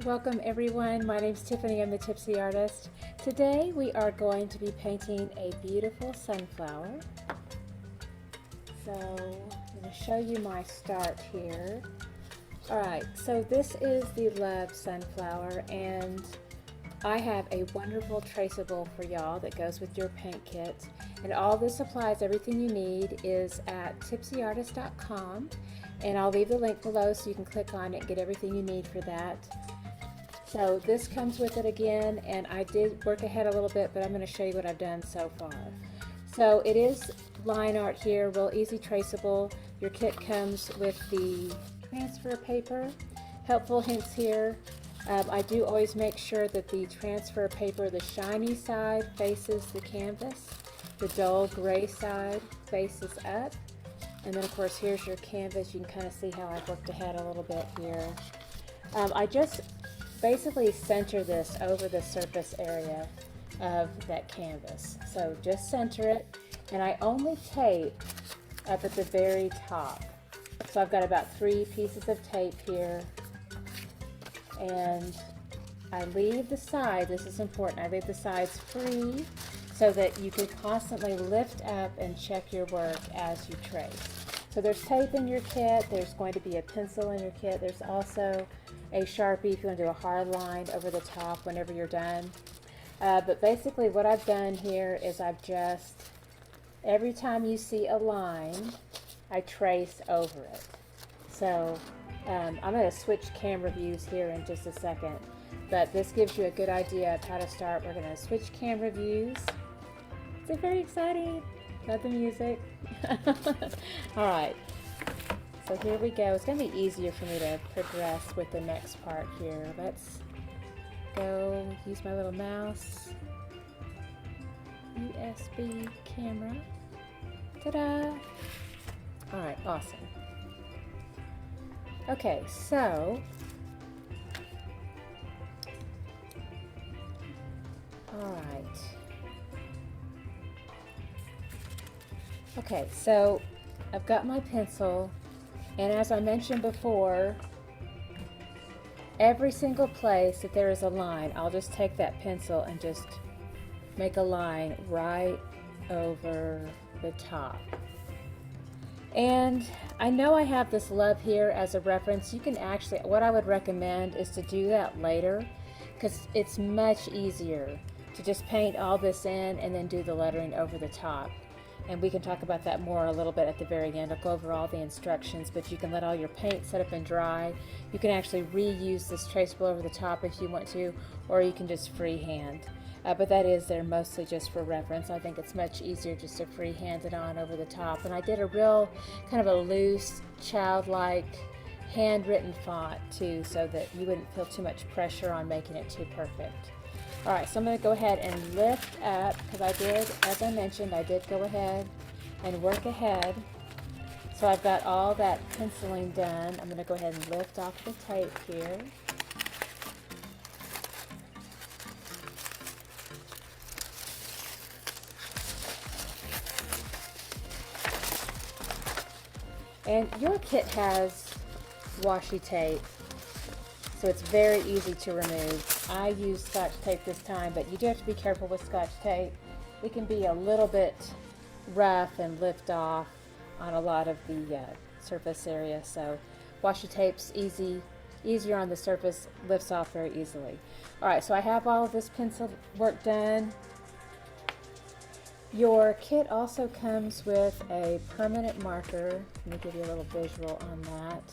Welcome everyone, my name is Tiffany, I'm the Tipsy Artist. Today we are going to be painting a beautiful sunflower. So I'm going to show you my start here. Alright, so this is the Love Sunflower, and I have a wonderful traceable for y'all that goes with your paint kit. And all the supplies, everything you need is at tipsyartist.com, and I'll leave the link below so you can click on it and get everything you need for that. So this comes with it again, and I did work ahead a little bit, but I'm going to show you what I've done so far. So it is line art here, real easy traceable. Your kit comes with the transfer paper. Helpful hints here. I do always make sure that the transfer paper, the shiny side faces the canvas. The dull gray side faces up. And then of course here's your canvas. You can kind of see how I've worked ahead a little bit here. I just basically center this over the surface area of that canvas. So just center it, and I only tape up at the very top. So I've got about 3 pieces of tape here, and I leave the sides, this is important, I leave the sides free so that you can constantly lift up and check your work as you trace. So there's tape in your kit, there's going to be a pencil in your kit, there's also a Sharpie if you want to do a hard line over the top whenever you're done. But basically what I've done here is I've just, every time you see a line, I trace over it. So I'm going to switch camera views here in just a second, but this gives you a good idea of how to start. We're going to switch camera views. It's very exciting. Love the music. Alright, so here we go. It's going to be easier for me to progress with the next part here. Let's go use my little mouse. USB camera. Ta-da! Alright, awesome. Okay, so alright. Okay, so I've got my pencil, and as I mentioned before, every single place that there is a line, I'll just take that pencil and just make a line right over the top. And I know I have this love here as a reference. You can actually, what I would recommend is to do that later, because it's much easier to just paint all this in and then do the lettering over the top. And we can talk about that more a little bit at the very end. I'll go over all the instructions, but you can let all your paint set up and dry. You can actually reuse this traceable over the top if you want to, or you can just freehand. But that is there mostly just for reference. I think it's much easier just to freehand it on over the top. And I did a real kind of a loose, childlike, handwritten font too, so that you wouldn't feel too much pressure on making it too perfect. Alright, so I'm going to go ahead and lift up, because I did, as I mentioned, I did go ahead and work ahead. So I've got all that penciling done. I'm going to go ahead and lift off the tape here. And your kit has washi tape, so it's very easy to remove. I used Scotch tape this time, but you do have to be careful with Scotch tape. It can be a little bit rough and lift off on a lot of the surface area, so washi tape's easier on the surface, lifts off very easily. Alright, so I have all of this pencil work done. Your kit also comes with a permanent marker. Let me give you a little visual on that.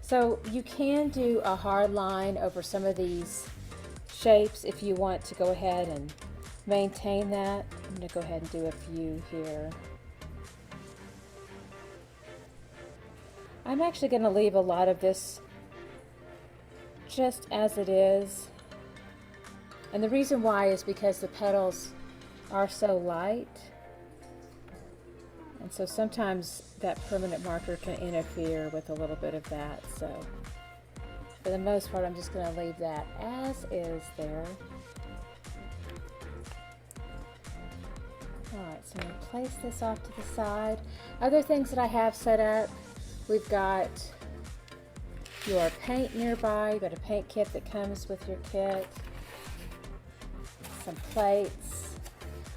So you can do a hard line over some of these shapes if you want to go ahead and maintain that. I'm going to go ahead and do a few here. I'm actually going to leave a lot of this just as it is. And the reason why is because the petals are so light. And so sometimes that permanent marker can interfere with a little bit of that. So for the most part, I'm just going to leave that as is there. Alright, so I'm going to place this off to the side. Other things that I have set up, we've got your paint nearby. You've got a paint kit that comes with your kit. Some plates.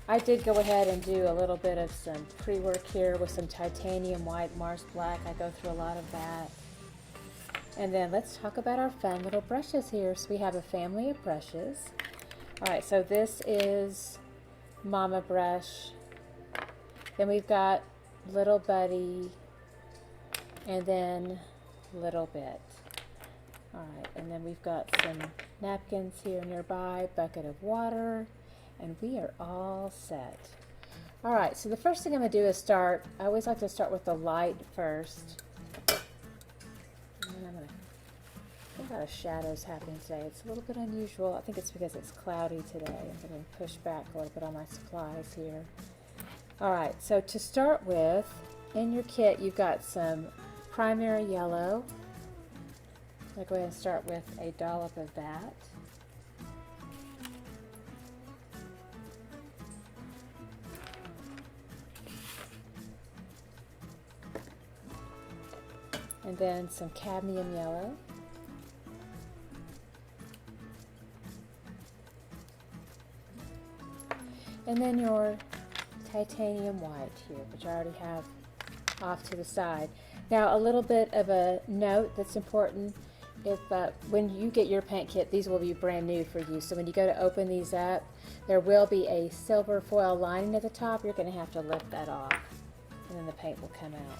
I did go ahead and do a little bit of some pre-work here with some titanium white, Mars black. I go through a lot of that. And then let's talk about our fun little brushes here. So we have a family of brushes. All right, so this is Mama Brush. Then we've got Little Buddy, and then Little Bit. All right, and then we've got some napkins here nearby, bucket of water, and we are all set. All right, so the first thing I'm gonna do is start, I always like to start with the light first. And then I think a lot of shadows happening today. It's a little bit unusual. I think it's because it's cloudy today. I'm gonna push back a little bit on my supplies here. All right, so to start with, in your kit, you've got some primary yellow. I'll go ahead and start with a dollop of that. And then some cadmium yellow. And then your titanium white here, which I already have off to the side. Now, a little bit of a note that's important. If when you get your paint kit, these will be brand new for you. So when you go to open these up, there will be a silver foil lining at the top. You're going to have to lift that off, and then the paint will come out.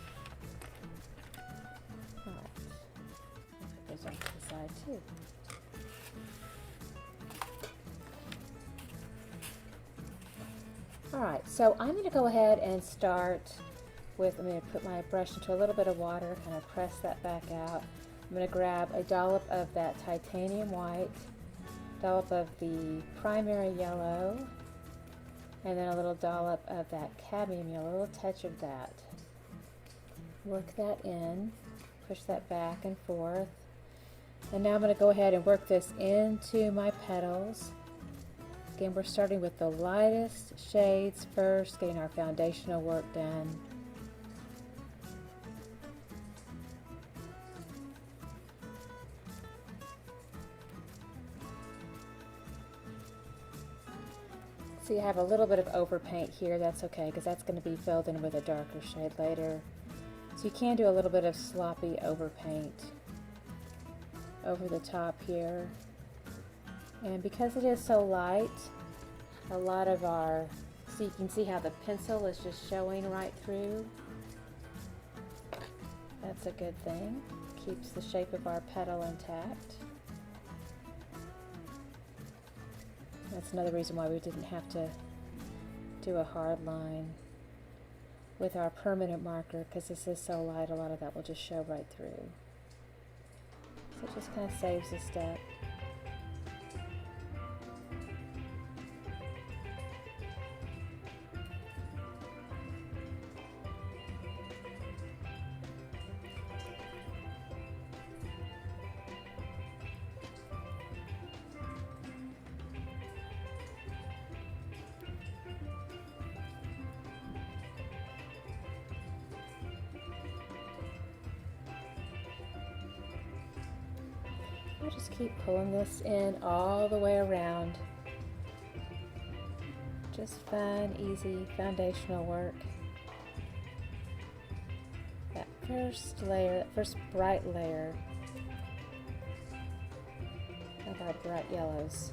All right, put those off to the side too. All right, so I'm going to go ahead and start with, I'm going to put my brush into a little bit of water, kind of press that back out. I'm going to grab a dollop of that titanium white, dollop of the primary yellow, and then a little dollop of that cadmium yellow, a little touch of that. Work that in, push that back and forth. And now I'm going to go ahead and work this into my petals. Again, we're starting with the lightest shades first, getting our foundational work done. So you have a little bit of overpaint here, that's okay, because that's going to be filled in with a darker shade later. So you can do a little bit of sloppy overpaint over the top here. And because it is so light, a lot of our, so you can see how the pencil is just showing right through. That's a good thing. Keeps the shape of our petal intact. That's another reason why we didn't have to do a hard line with our permanent marker, because this is so light, a lot of that will just show right through. So it just kind of saves a step. I'll just keep pulling this in all the way around. Just fun, easy, foundational work. That first layer, that first bright layer of our bright yellows.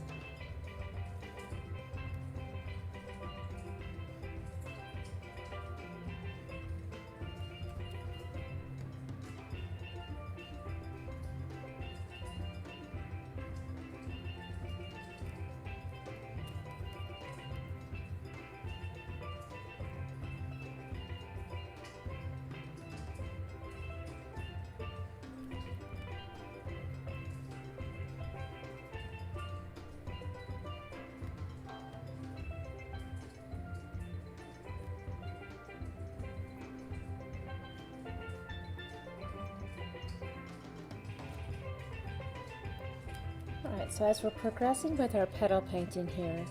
Alright, so as we're progressing with our petal painting here,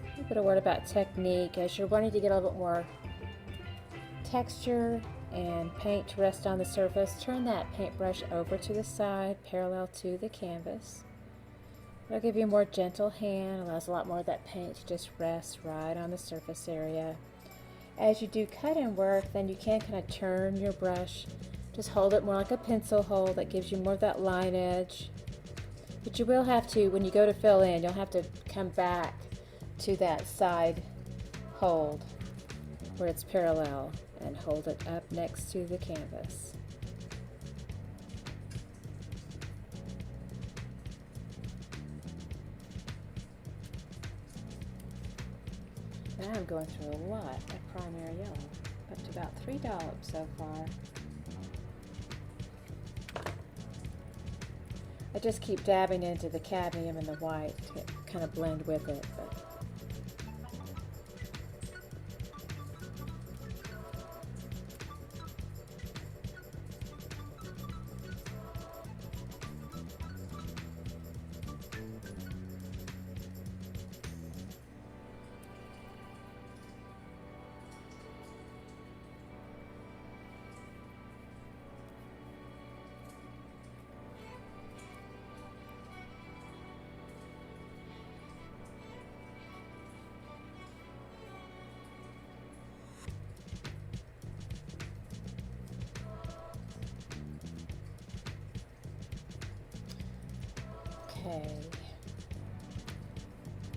a little bit of word about technique. As you're wanting to get a little bit more texture and paint to rest on the surface, turn that paintbrush over to the side, parallel to the canvas. It'll give you a more gentle hand, allows a lot more of that paint to just rest right on the surface area. As you do cut-in work, then you can kind of turn your brush, just hold it more like a pencil hold. That gives you more of that line edge. But you will have to, when you go to fill in, you'll have to come back to that side hold where it's parallel and hold it up next to the canvas. Now I'm going through a lot of primary yellow, up to about 3 dollops so far. I just keep dabbing into the cadmium and the white to kind of blend with it. Okay,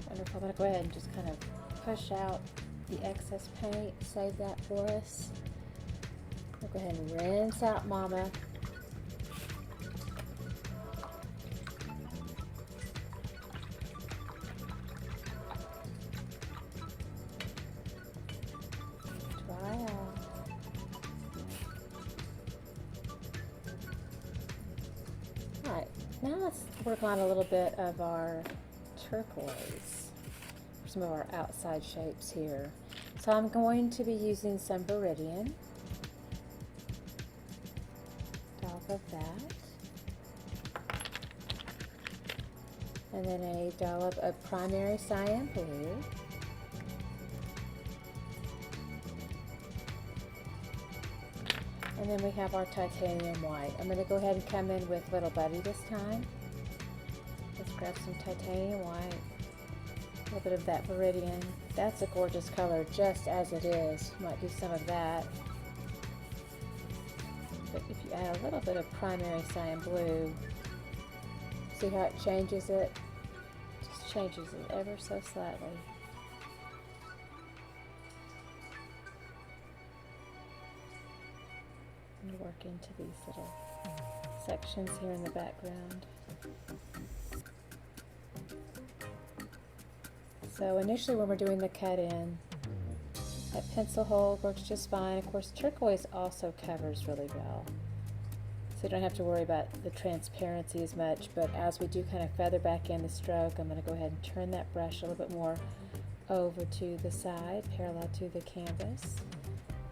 wonderful. I'm going to go ahead and just kind of push out the excess paint, save that for us. We'll go ahead and rinse out Mama. Dry off. All right, now let's work on a little bit of our turquoise for some of our outside shapes here. So I'm going to be using some Viridian, top of that, and then a dollop of primary cyan blue, and then we have our titanium white. I'm going to go ahead and come in with Little Buddy this time. Let's grab some titanium white, a little bit of that Viridian. That's a gorgeous color just as it is. Might do some of that. But if you add a little bit of primary cyan blue, see how it changes it? Just changes it ever so slightly. And work into these little sections here in the background. So initially when we're doing the cut in, that pencil hold works just fine. Of course, turquoise also covers really well, so you don't have to worry about the transparency as much. But as we do kind of feather back in the stroke, I'm going to go ahead and turn that brush a little bit more over to the side, parallel to the canvas,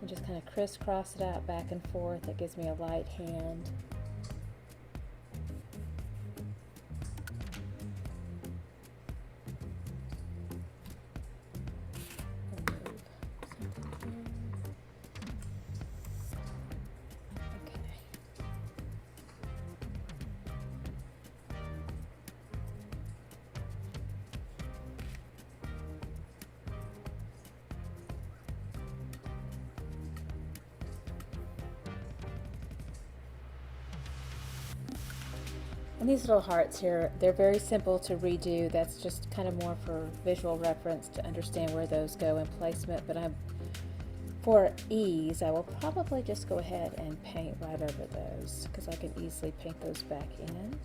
and just kind of crisscross it out back and forth. That gives me a light hand. And these little hearts here, they're very simple to redo. That's just kind of more for visual reference to understand where those go in placement. But for ease, I will probably just go ahead and paint right over those because I can easily paint those back in.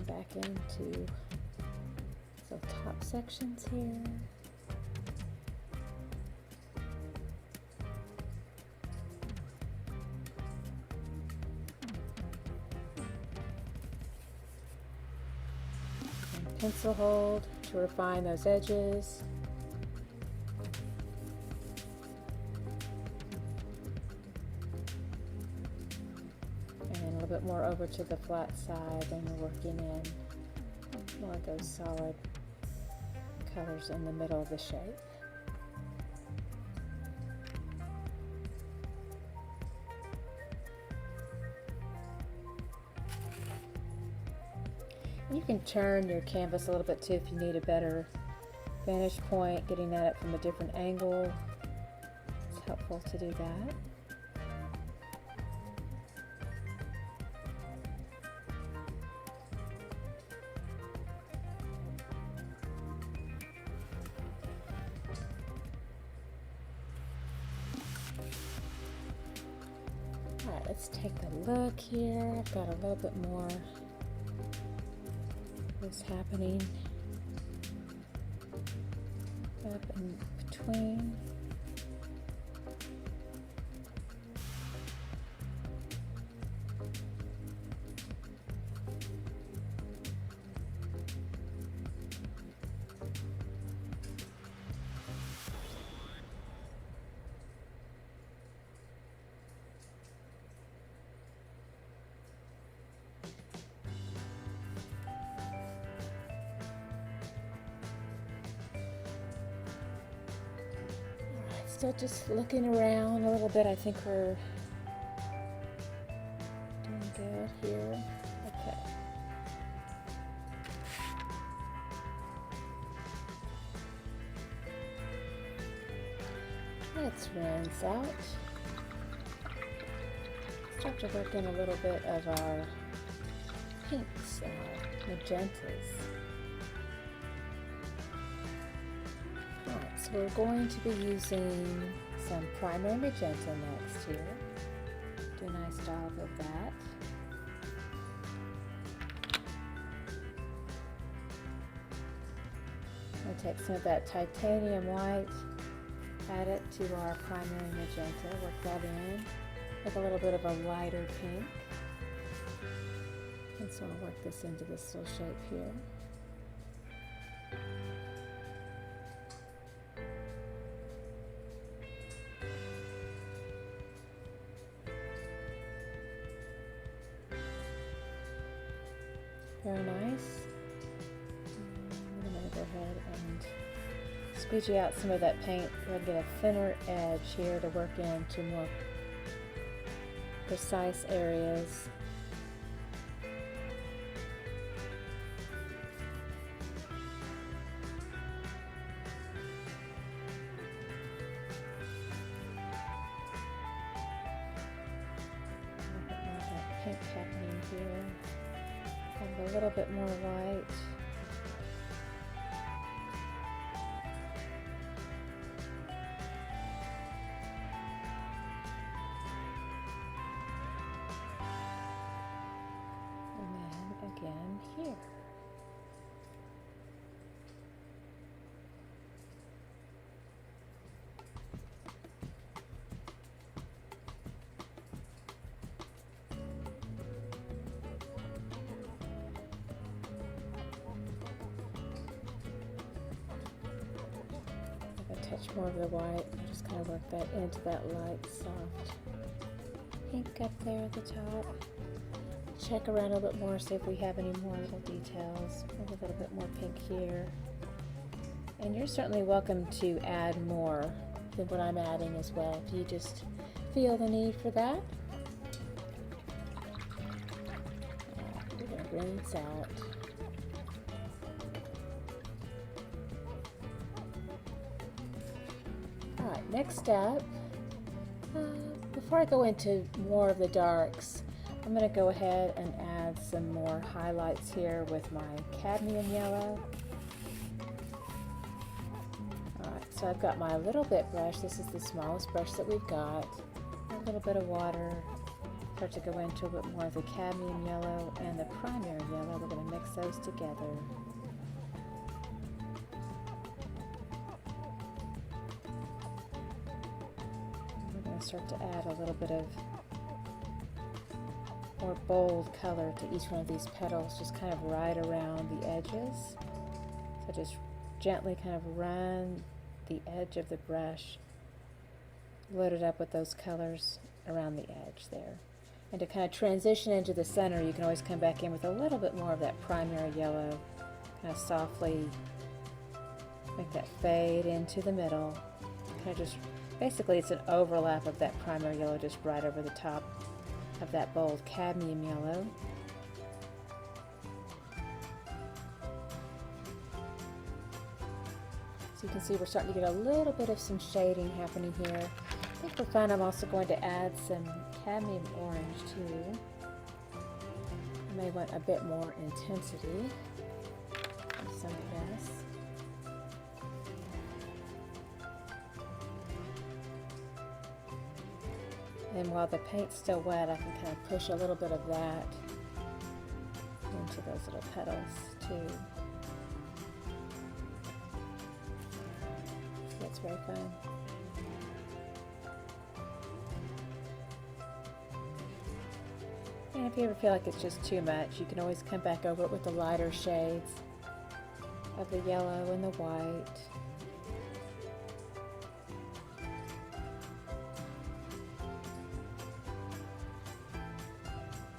Back into the top sections here. pencil hold to refine those edges. And a little bit more over to the flat side, then we're working in more of those solid colors in the middle of the shape. You can turn your canvas a little bit too if you need a better vantage point, getting at it from a different angle. It's helpful to do that. Alright, let's take a look here. I've got a little bit more what's happening up in between. Still just looking around a little bit. I think we're doing good here. Okay. Let's rinse out. Start to work in a little bit of our pinks and our magentas. So we're going to be using some primary magenta next here. Do a nice dollop of that. I'll take some of that titanium white, add it to our primary magenta, work that in with a little bit of a lighter pink. And so I'll work this into this little shape here. Very nice. I'm going to go ahead and squeegee out some of that paint. We're going to get a thinner edge here to work into more precise areas. A little bit more of that pink happening here. A little bit more white. And then again here. Touch more of the white and just kind of work that into that light, soft pink up there at the top. Check around a little bit more, see if we have any more little details. Maybe a little bit more pink here. And you're certainly welcome to add more than what I'm adding as well, if you just feel the need for that. We're going to rinse out. Alright, next up, before I go into more of the darks, I'm going to go ahead and add some more highlights here with my Cadmium Yellow. Alright, so I've got my little bit brush. This is the smallest brush that we've got. A little bit of water. Start to go into a bit more of the Cadmium Yellow and the Primary Yellow. We're going to mix those together. Start to add a little bit of more bold color to each one of these petals, just kind of right around the edges. So just gently kind of run the edge of the brush, load it up with those colors around the edge there. And to kind of transition into the center, you can always come back in with a little bit more of that primary yellow, kind of softly make that fade into the middle. Kind of just, basically it's an overlap of that primary yellow just right over the top of that bold cadmium yellow. So you can see we're starting to get a little bit of some shading happening here. I think for fun I'm also going to add some cadmium orange too. I may want a bit more intensity of some of this. And while the paint's still wet, I can kind of push a little bit of that into those little petals too. That's very fun. And if you ever feel like it's just too much, you can always come back over it with the lighter shades of the yellow and the white.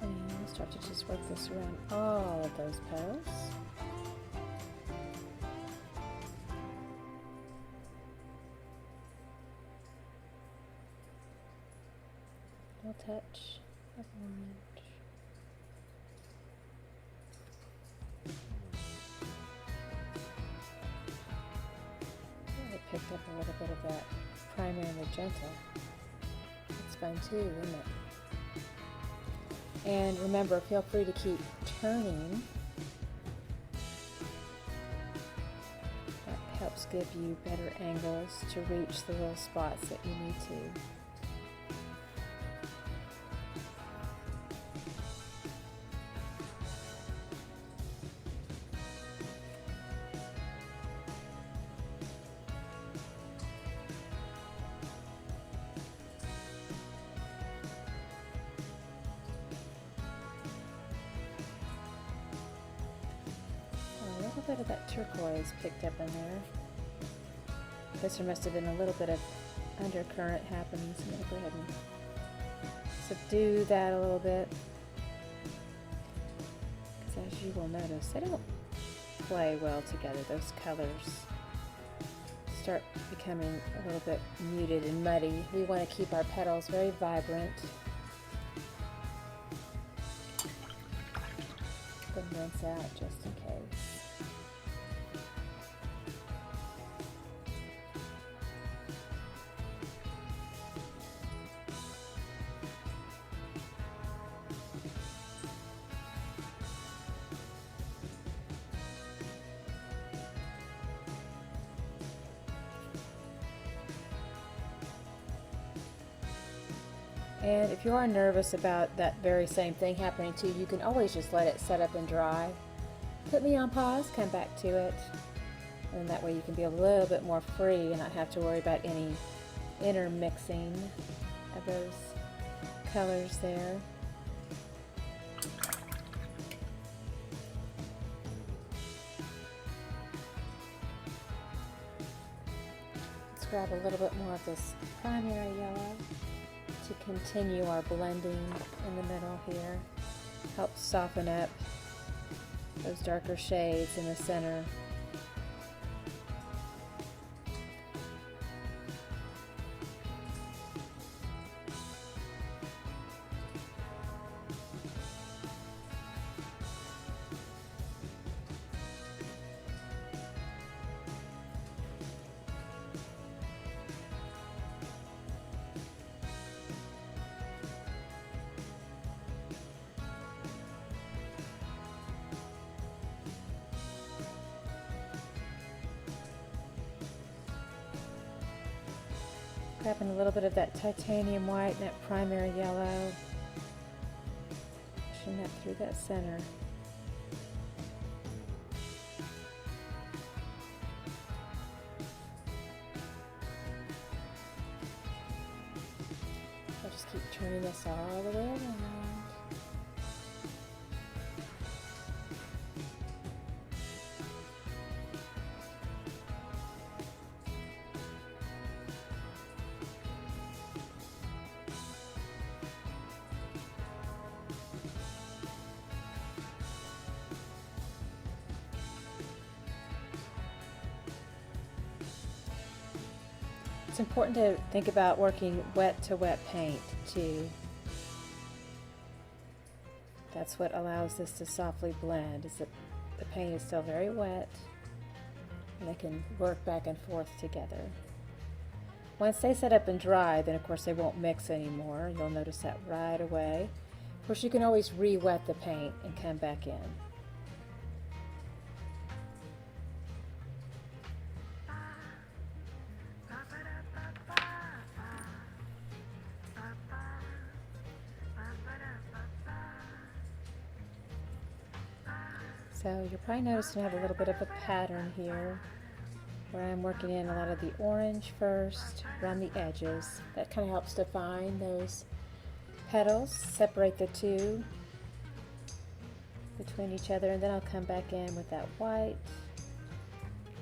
And I'll start to just work this around all of those petals. A touch of orange. I picked up a little bit of that primary magenta. It's fun too, isn't it? And remember, feel free to keep turning. That helps give you better angles to reach the little spots that you need to. A little bit of that turquoise picked up in there. Because there must have been a little bit of undercurrent happening, so I'm going to go ahead and subdue that a little bit. Because as you will notice, they don't play well together. Those colors start becoming a little bit muted and muddy. We want to keep our petals very vibrant. Then rinse out just in case. And if you are nervous about that very same thing happening to you, you can always just let it set up and dry. Put me on pause, come back to it, and that way you can be a little bit more free and not have to worry about any intermixing of those colors there. Let's grab a little bit more of this primary yellow to continue our blending in the middle here. Help soften up those darker shades in the center. Grabbing a little bit of that titanium white and that primary yellow. Pushing that through that center. I'll just keep turning this all the way around. It's important to think about working wet to wet paint too. That's what allows this to softly blend, is that the paint is still very wet and they can work back and forth together. Once they set up and dry, then of course they won't mix anymore. You'll notice that right away. Of course, you can always re-wet the paint and come back in. So you're probably noticing I have a little bit of a pattern here where I'm working in a lot of the orange first around the edges. That kind of helps define those petals, separate the two between each other, and then I'll come back in with that white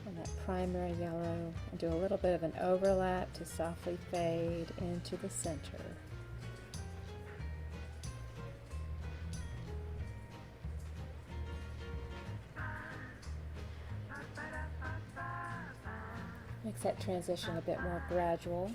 and that primary yellow and do a little bit of an overlap to softly fade into the center. Makes that transition a bit more gradual.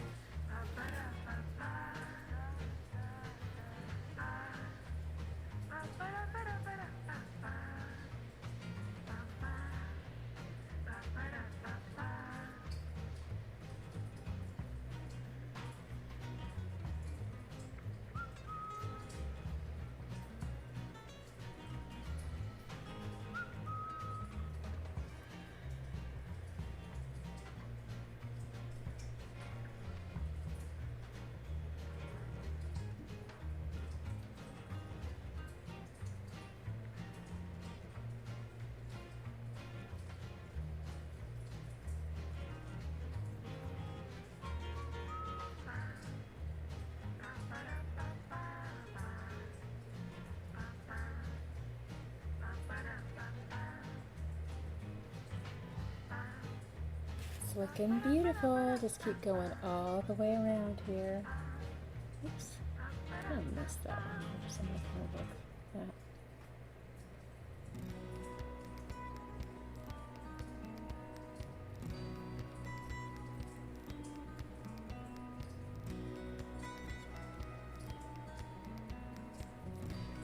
Looking beautiful. Just keep going all the way around here. Oops, I kind of missed that one. There's something kind of like that.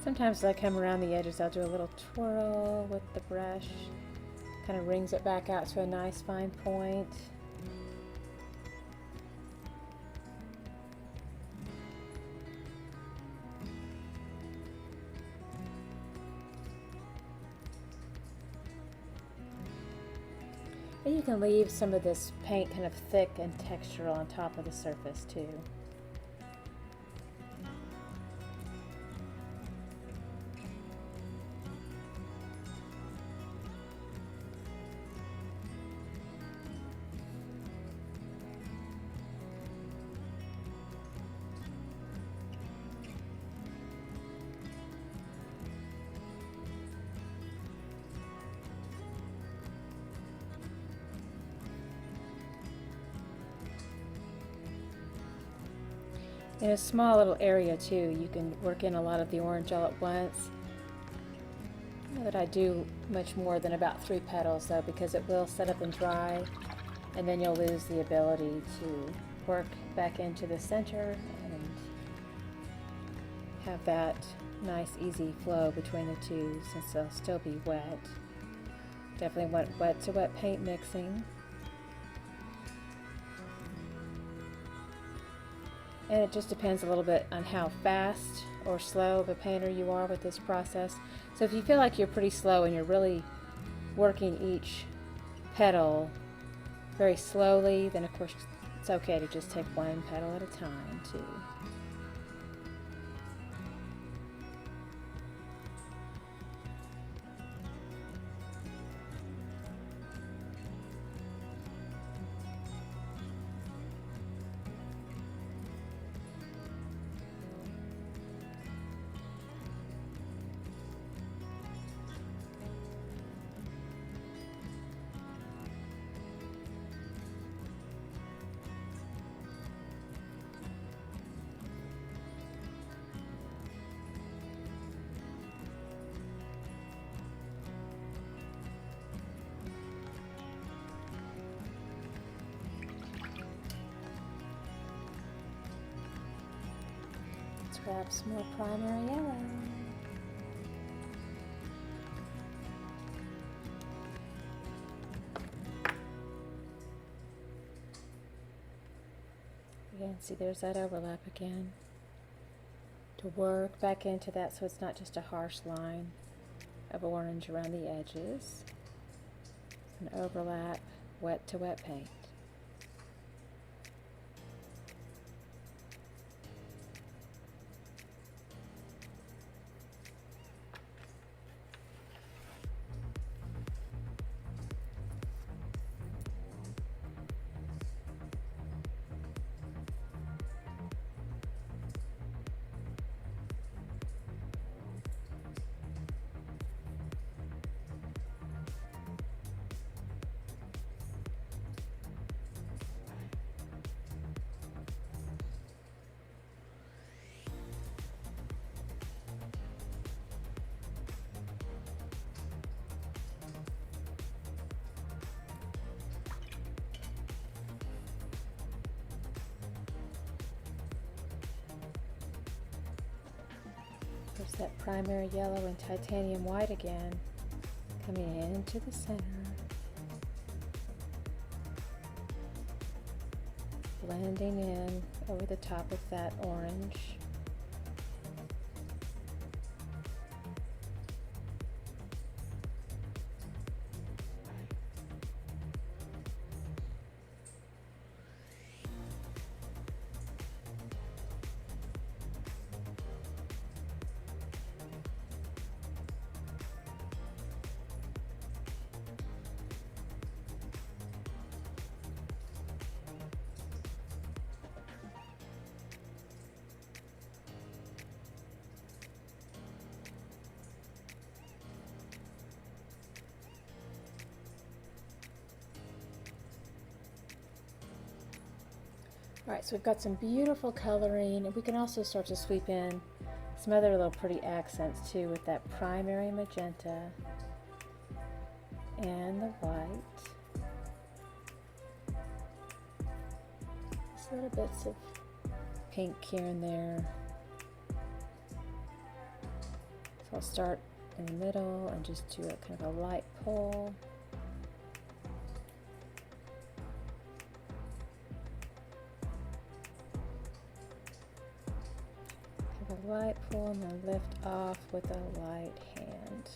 Sometimes as I come around the edges, I'll do a little twirl with the brush. Kind of wrings it back out to a nice fine point. And you can leave some of this paint kind of thick and textural on top of the surface too. In a small little area too, you can work in a lot of the orange all at once. Not that I do much more than about 3 petals though, because it will set up and dry, and then you'll lose the ability to work back into the center and have that nice easy flow between the two, since they'll still be wet. Definitely want wet to wet paint mixing. And it just depends a little bit on how fast or slow of a painter you are with this process. So if you feel like you're pretty slow and you're really working each petal very slowly, then of course it's okay to just take 1 petal at a time too. grab some more primary yellow. Again, see there's that overlap again. To work back into that so it's not just a harsh line of orange around the edges. And overlap wet to wet paint. There's that primary yellow and titanium white again, coming into the center. Blending in over the top of that orange. Alright, so we've got some beautiful coloring, and we can also start to sweep in some other little pretty accents too with that primary magenta and the white. Just little bits of pink here and there. So I'll start in the middle and just do a kind of a light pull. Light pull and then lift off with a light hand.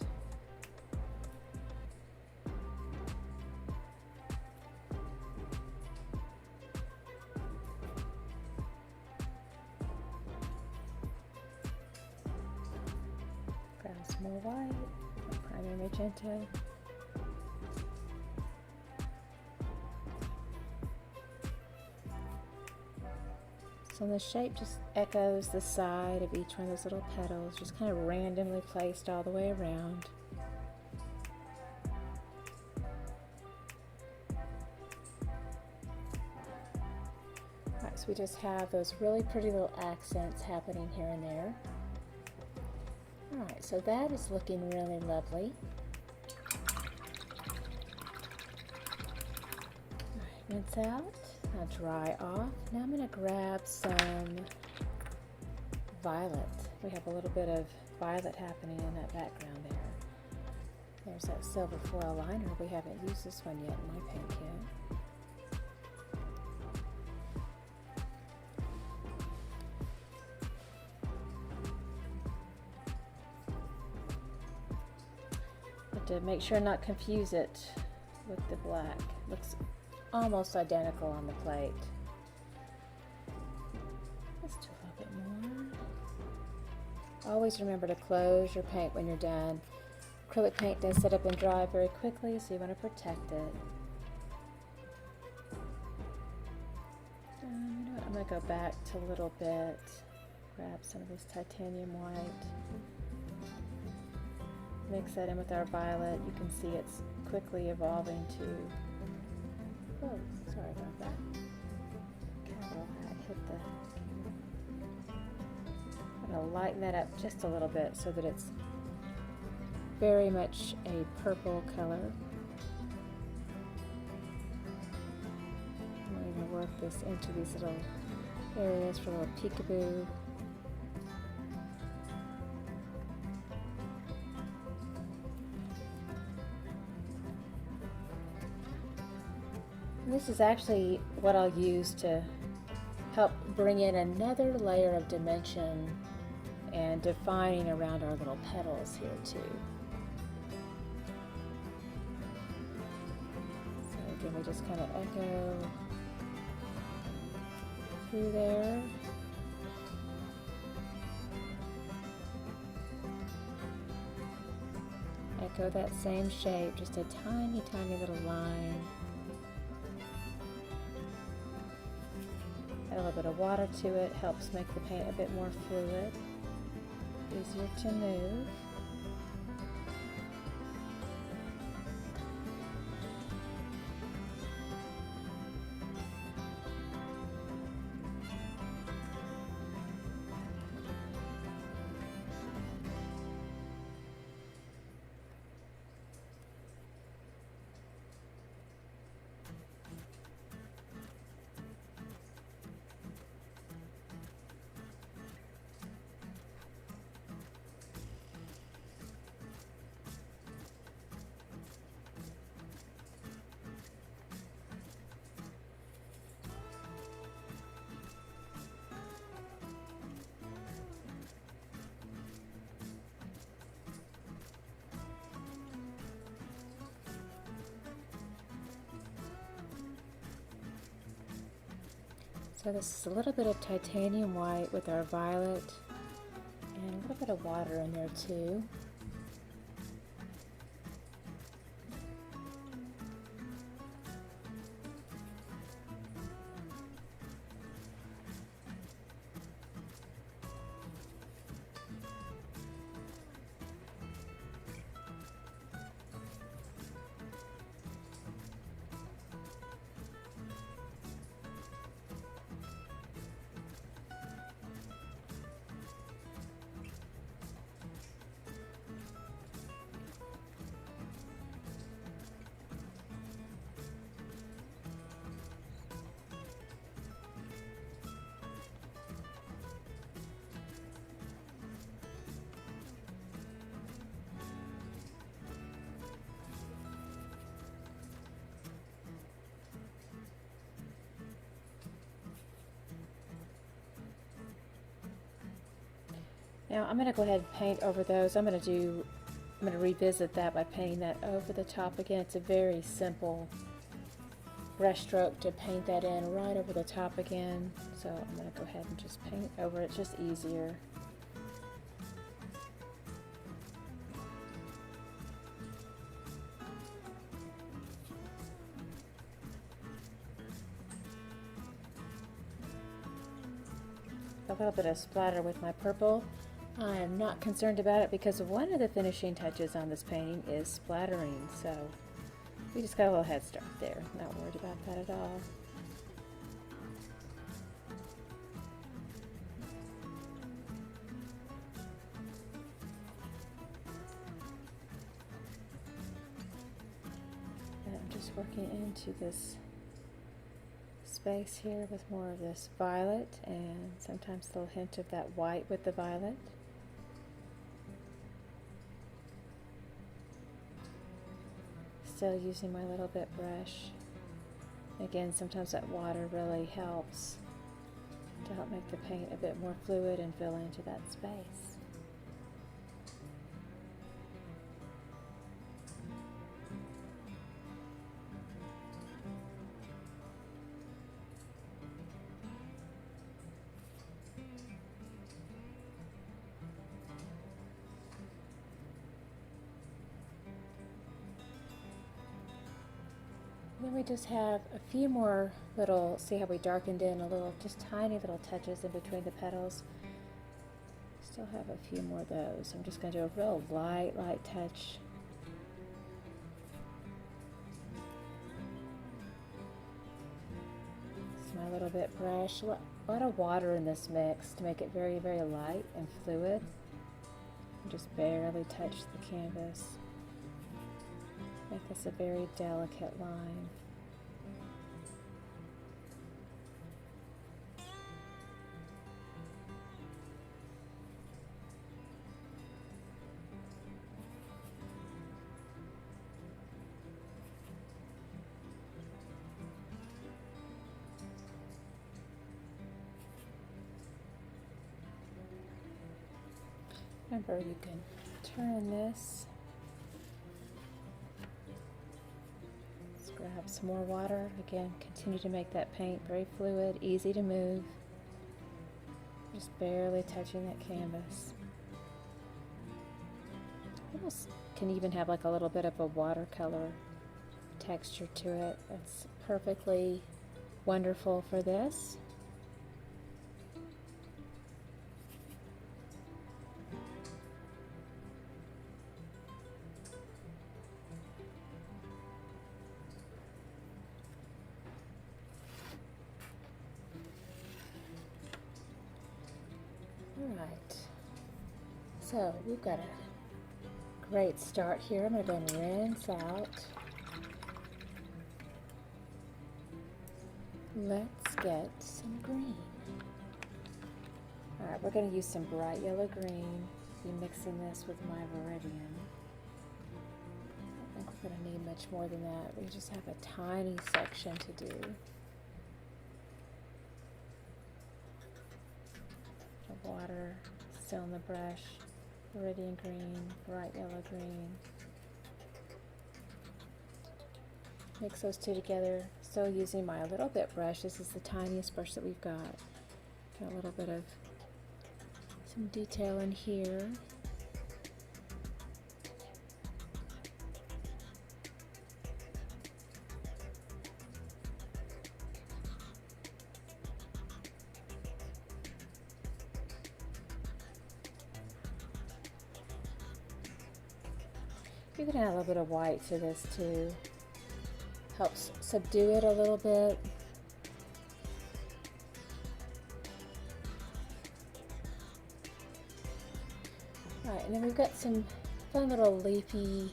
Grab some more white, primary magenta. So the shape just echoes the side of each one of those little petals, just kind of randomly placed all the way around. Alright, so we just have those really pretty little accents happening here and there. Alright, so that is looking really lovely. Alright, rinse out. Now dry off. Now I'm going to grab some violet. We have a little bit of violet happening in that background there. There's that silver foil liner. We haven't used this one yet in my paint kit. But to make sure not confuse it with the black. Looks almost identical on the plate. Let's do a little bit more. Always remember to close your paint when you're done. Acrylic paint does set up and dry very quickly, so you want to protect it. You know what? I'm going to go back to a little bit. Grab some of this titanium white. Mix that in with our violet. You can see it's quickly evolving to... Oh, sorry about that. Capital hat hit the... I'm going to lighten that up just a little bit so that it's very much a purple color. I'm going to work this into these little areas for a little peekaboo. This is actually what I'll use to help bring in another layer of dimension and defining around our little petals here too. So again, we just kind of echo through there. Echo that same shape, just a tiny, tiny little line. Add a little bit of water to it, helps make the paint a bit more fluid, easier to move. So this is a little bit of titanium white with our violet and a little bit of water in there too. Now I'm going to go ahead and paint over those. I'm going to revisit that by painting that over the top again. It's a very simple brush stroke to paint that in right over the top again. So I'm going to go ahead and just paint over it, just easier. A little bit of splatter with my purple. I am not concerned about it because one of the finishing touches on this painting is splattering, so we just got a little head start there. Not worried about that at all. And I'm just working into this space here with more of this violet and sometimes a little hint of that white with the violet. Still using my little bit brush. Again, sometimes that water really helps to help make the paint a bit more fluid and fill into that space. Then we just have a few more little, see how we darkened in a little, just tiny little touches in between the petals. Still have a few more of those. I'm just going to do a real light touch. This is my little bit brush. A lot of water in this mix to make it very, very light and fluid. And just barely touch the canvas. Make this a very delicate line. Remember, you can turn this. Let's grab some more water. Again, continue to make that paint very fluid, easy to move. Just barely touching that canvas. Almost can even have like a little bit of a watercolor texture to it. That's perfectly wonderful for this. Alright, so we've got a great start here. I'm going to go and rinse out. Let's get some green. Alright, we're going to use some bright yellow green. Be mixing this with my Viridian. I don't think we're going to need much more than that. We just have a tiny section to do. The water still in the brush. Viridian green, bright yellow green. Mix those two together. Still using my little bit brush. This is the tiniest brush that we've got. Got a little bit of some detail in here. You can add a little bit of white to this too. Helps subdue it a little bit. Alright, and then we've got some fun little leafy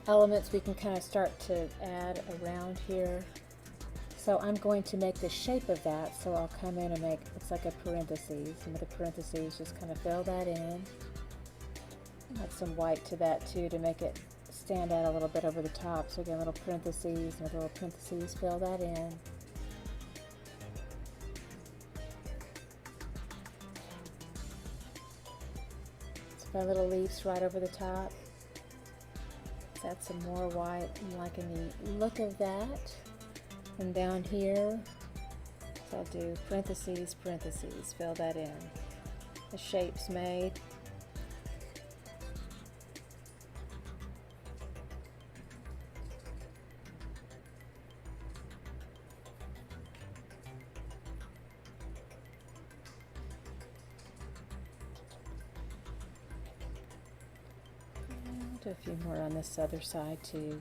elements we can kind of start to add around here. So I'm going to make the shape of that, so I'll come in and make, it's like a parentheses, and with the parentheses just kind of fill that in. Add some white to that too to make it stand out a little bit over the top. So again, little parentheses, and little parentheses, fill that in. So my little leaves right over the top. Let's add some more white. I'm liking the look of that. And down here, so I'll do parentheses, parentheses, fill that in. The shape's made. A few more on this other side too.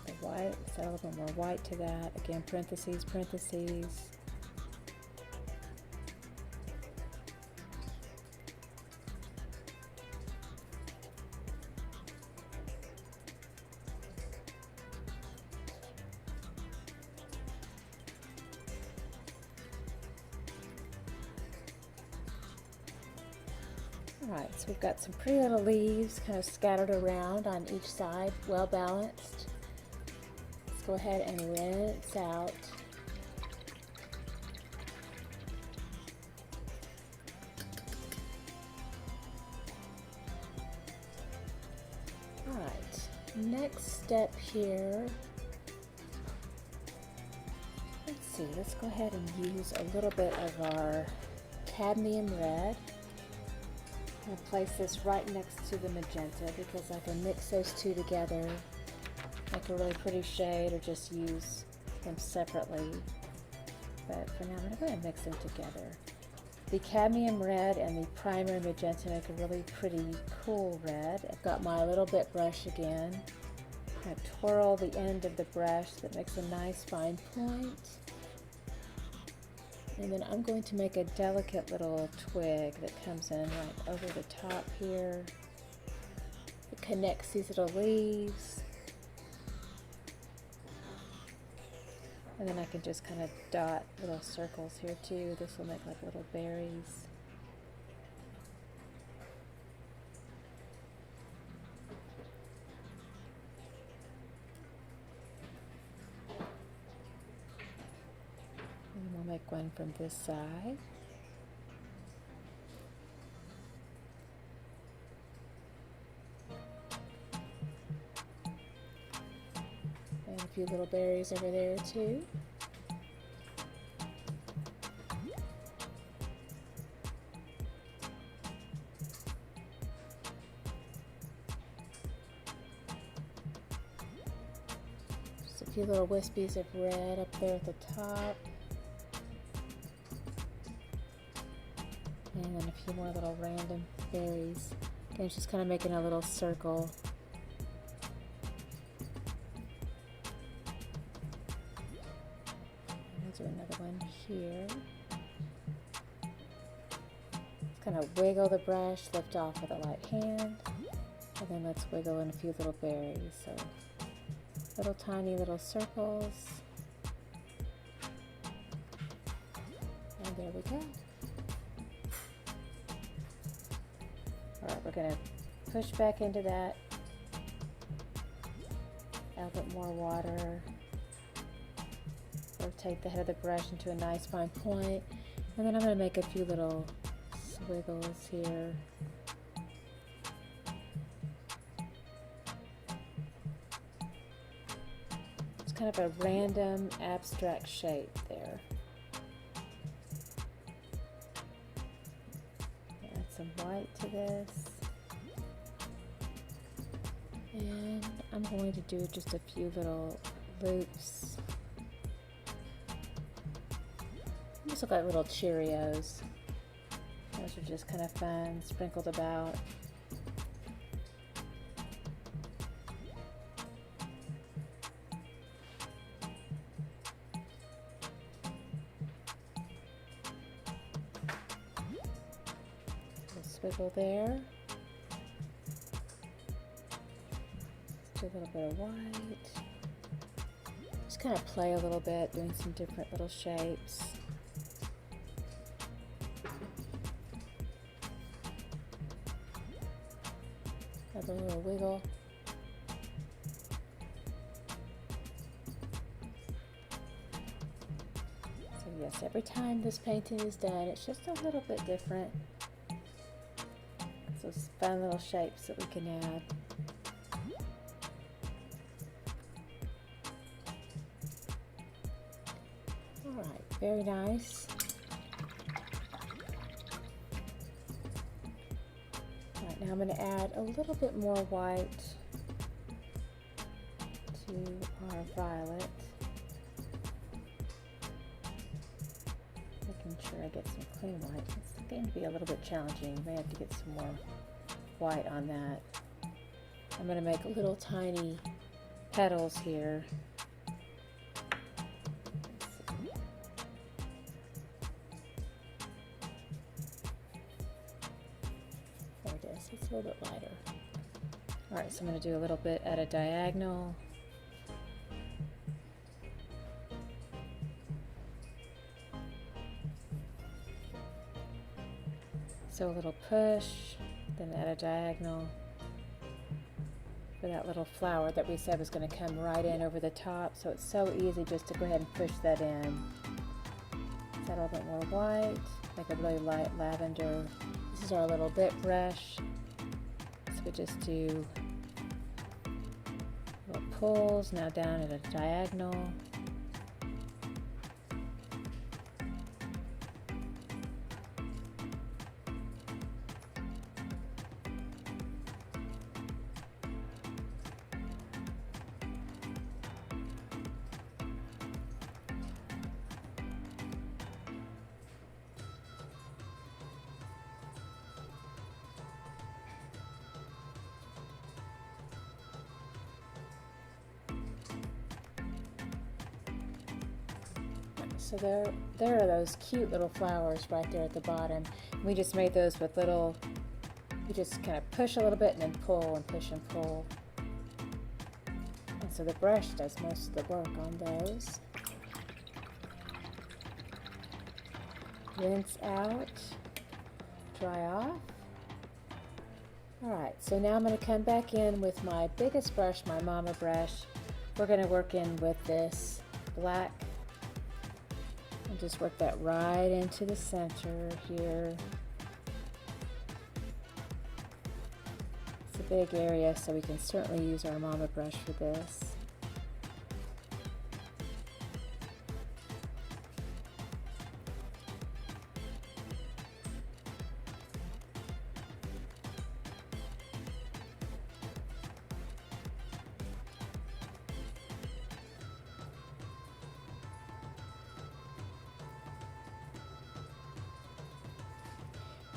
The white, so a little bit more white to that. Again, parentheses, parentheses. Alright, so we've got some pretty little leaves kind of scattered around on each side, well balanced. Let's go ahead and rinse out. Alright, next step here. Let's see, let's go ahead and use a little bit of our Cadmium Red. I'm going to place this right next to the magenta because I can mix those two together, make a really pretty shade, or just use them separately. But for now, I'm going to go ahead and mix them together. The Cadmium Red and the primer magenta make a really pretty cool red. I've got my little bit brush again. I'm going to twirl the end of the brush that makes a nice fine point. And then I'm going to make a delicate little twig that comes in right over the top here. It connects these little leaves. And then I can just kind of dot little circles here too. This will make like little berries. And we'll make one from this side. few little berries over there too. Just a few little wispies of red up there at the top. And then a few more little random berries. And it's just kind of making a little circle. Do another one here. Just kind of wiggle the brush, lift off with a light hand, and then let's wiggle in a few little berries. So little tiny little circles. And there we go. Alright, we're going to push back into that. Add a bit more water. Rotate the head of the brush into a nice fine point, and then I'm going to make a few little swiggles here. It's kind of a random abstract shape there. Add some white to this, and I'm going to do just a few little loops. These look like little Cheerios. Those are just kind of fun, sprinkled about. A swiggle there. Just do a little bit of white. Just kind of play a little bit, doing some different little shapes. A little wiggle. So yes, every time this painting is done, it's just a little bit different. So it's fun little shapes that we can add. Alright, very nice. Now I'm going to add a little bit more white to our violet. Making sure I get some clean white. It's going to be a little bit challenging. I may have to get some more white on that. I'm going to make little tiny petals here. It's a little bit lighter. Alright, so I'm going to do a little bit at a diagonal. So a little push, then at a diagonal for that little flower that we said was going to come right in over the top. So it's so easy just to go ahead and push that in. Add a little bit more white, make a really light lavender. This is our little bit brush. So we just do little pulls, now down at a diagonal. So there are those cute little flowers right there at the bottom. We just made those with little, you just kind of push a little bit and then pull and push and pull. And so the brush does most of the work on those. Rinse out, dry off. Alright, so now I'm going to come back in with my biggest brush, my mama brush. We're going to work in with this black. And just work that right into the center here. It's a big area, so we can certainly use our mama brush for this.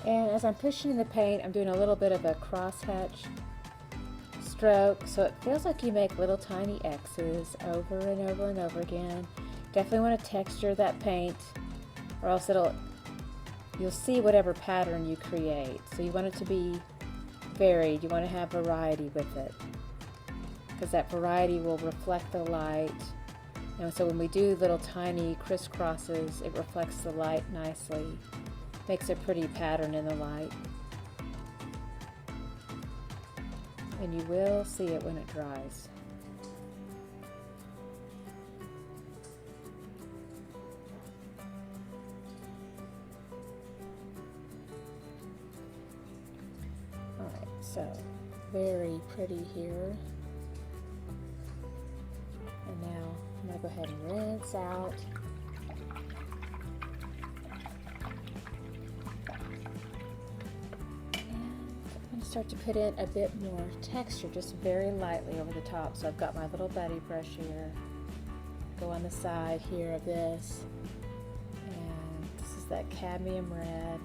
And as I'm pushing in the paint, I'm doing a little bit of a crosshatch stroke, so it feels like you make little tiny X's over and over and over again. Definitely want to texture that paint, or else you'll see whatever pattern you create. So you want it to be varied. You want to have variety with it, because that variety will reflect the light. And so when we do little tiny crisscrosses, it reflects the light nicely, makes a pretty pattern in the light. And you will see it when it dries. Alright, so very pretty here. And now I'm going to go ahead and rinse out. Start to put in a bit more texture, just very lightly over the top. So I've got my little buddy brush here, go on the side here of this, and this is that Cadmium Red.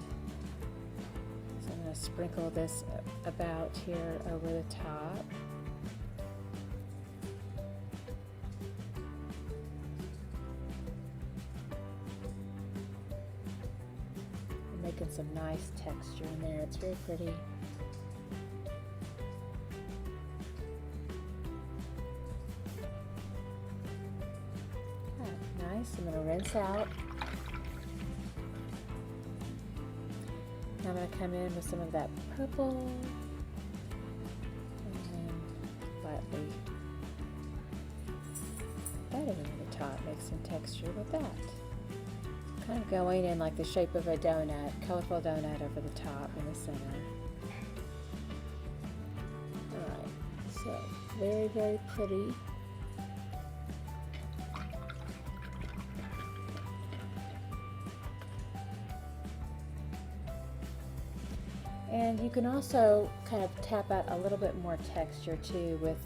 So I'm going to sprinkle this about here over the top. I'm making some nice texture in there, it's very pretty. I'm going to rinse out. Now I'm going to come in with some of that purple and then lightly that over the top, make some texture with that. Kind of going in like the shape of a donut, colorful donut over the top in the center. Alright, so very, very pretty. And you can also kind of tap out a little bit more texture too with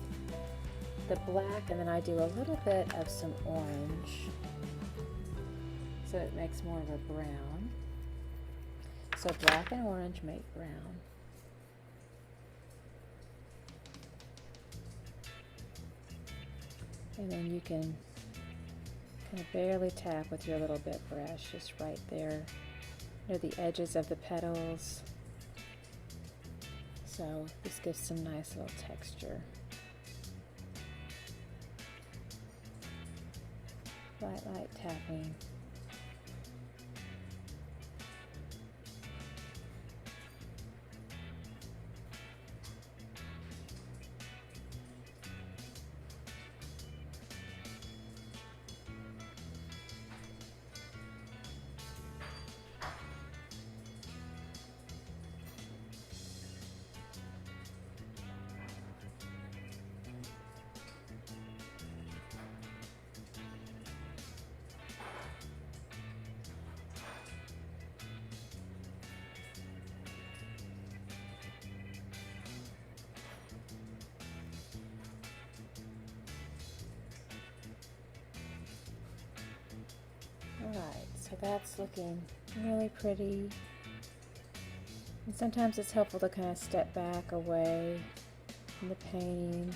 the black, and then I do a little bit of some orange so it makes more of a brown. So black and orange make brown. And then you can kind of barely tap with your little bit brush, just right there near the edges of the petals. So this gives some nice little texture. Light tapping. Alright, so that's looking really pretty. And sometimes it's helpful to kind of step back away from the painting.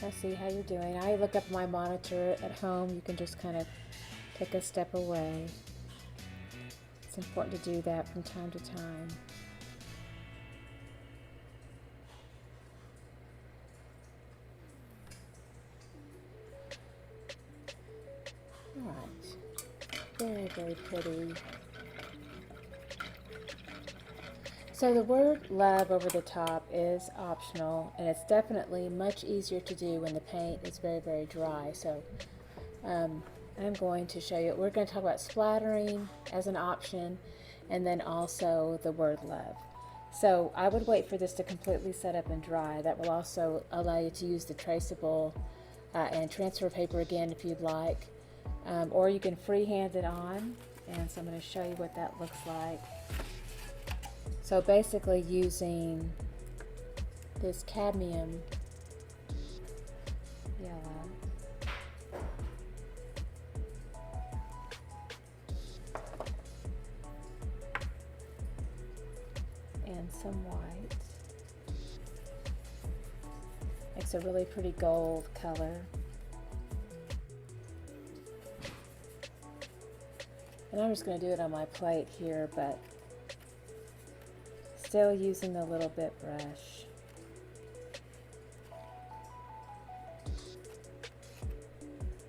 I see how you're doing. I look up my monitor at home. You can just kind of take a step away. It's important to do that from time to time. Alright, very, very pretty. So the word love over the top is optional, and it's definitely much easier to do when the paint is very, very dry. So I'm going to show you, we're going to talk about splattering as an option, and then also the word love. So I would wait for this to completely set up and dry. That will also allow you to use the traceable and transfer paper again if you'd like. Or you can freehand it on, and so I'm going to show you what that looks like. So basically using this Cadmium Yellow, some white. Makes a really pretty gold color. And I'm just going to do it on my plate here, but still using the little bit brush.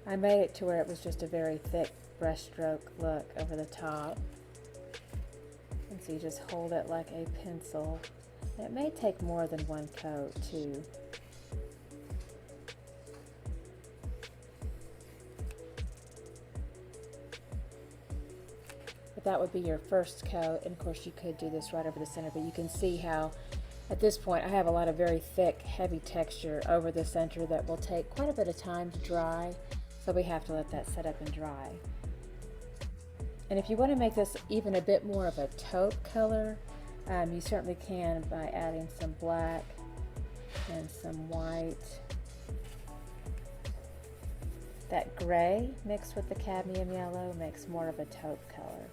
I made it to where it was just a very thick brush stroke look over the top. And so you just hold it like a pencil. And it may take more than one coat too. But that would be your first coat, and of course you could do this right over the center, but you can see how at this point I have a lot of very thick, heavy texture over the center that will take quite a bit of time to dry, so we have to let that set up and dry. And if you want to make this even a bit more of a taupe color, you certainly can by adding some black and some white. That gray mixed with the cadmium yellow makes more of a taupe color.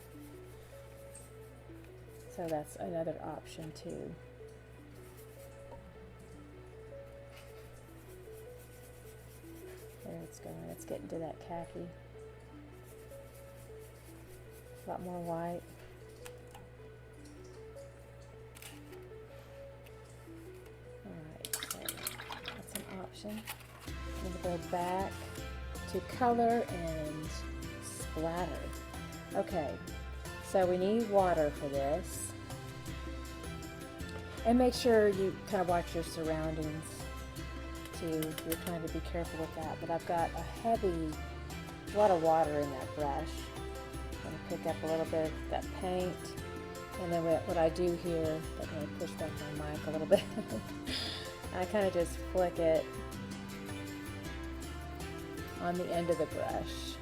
So that's another option too. There it's going. It's getting to that khaki. A lot more white. Alright, so that's an option. I'm going to go back to color and splatter. Okay, so we need water for this. And make sure you kind of watch your surroundings too. You're trying to be careful with that. But I've got a lot of water in that brush. I'm going to pick up a little bit of that paint. And then what I do here, I'm going to push back my mic a little bit. I kind of just flick it on the end of the brush.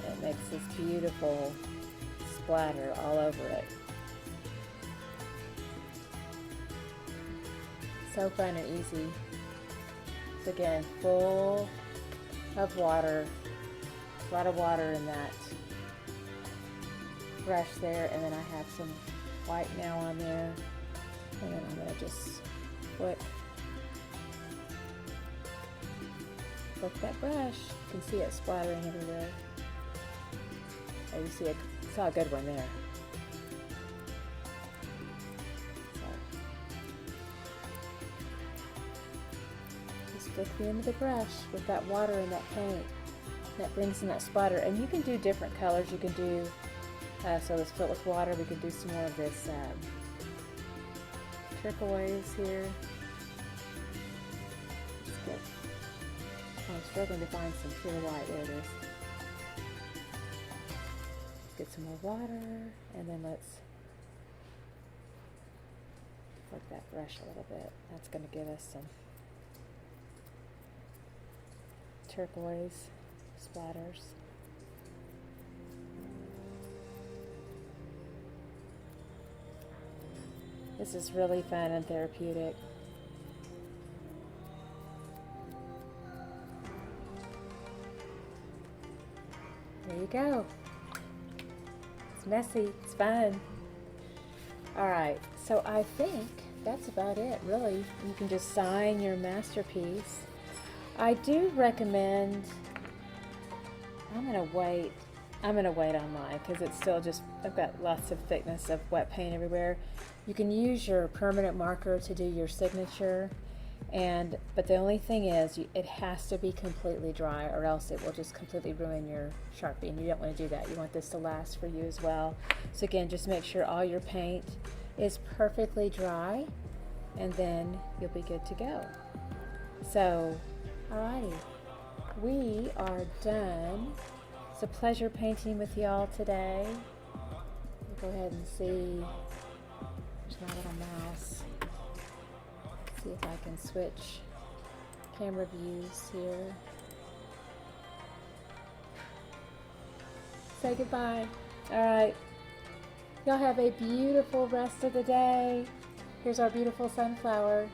It makes this beautiful splatter all over it. So fun and easy. So again, full of water, a lot of water in that brush there, and then I have some white now on there, and then I'm going to just flick that brush. You can see it splattering everywhere. Oh, you see it, saw a good one there. Flick the end of the brush with that water and that paint. That brings in that splatter. And you can do different colors. You can do, so let's fill it with water. We can do some more of this turquoise here. It's good. I'm struggling to find some pure white. There it is. Get some more water, and then let's flick that brush a little bit. That's going to give us some turquoise splatters. This is really fun and therapeutic. There you go. It's messy, it's fun. Alright, so I think that's about it, really. You can just sign your masterpiece. I do recommend, I'm going to wait on mine because it's still just, I've got lots of thickness of wet paint everywhere. You can use your permanent marker to do your signature, but the only thing is it has to be completely dry, or else it will just completely ruin your Sharpie, and you don't want to do that. You want this to last for you as well. So again, just make sure all your paint is perfectly dry, and then you'll be good to go. So alrighty, we are done. It's a pleasure painting with y'all today. We'll go ahead and see. There's my little mouse. See if I can switch camera views here. Say goodbye. Alright, y'all have a beautiful rest of the day. Here's our beautiful sunflower.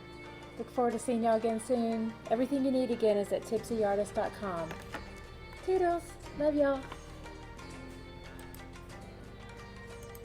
Look forward to seeing y'all again soon. Everything you need again is at tipsyartist.com. Toodles. Love y'all.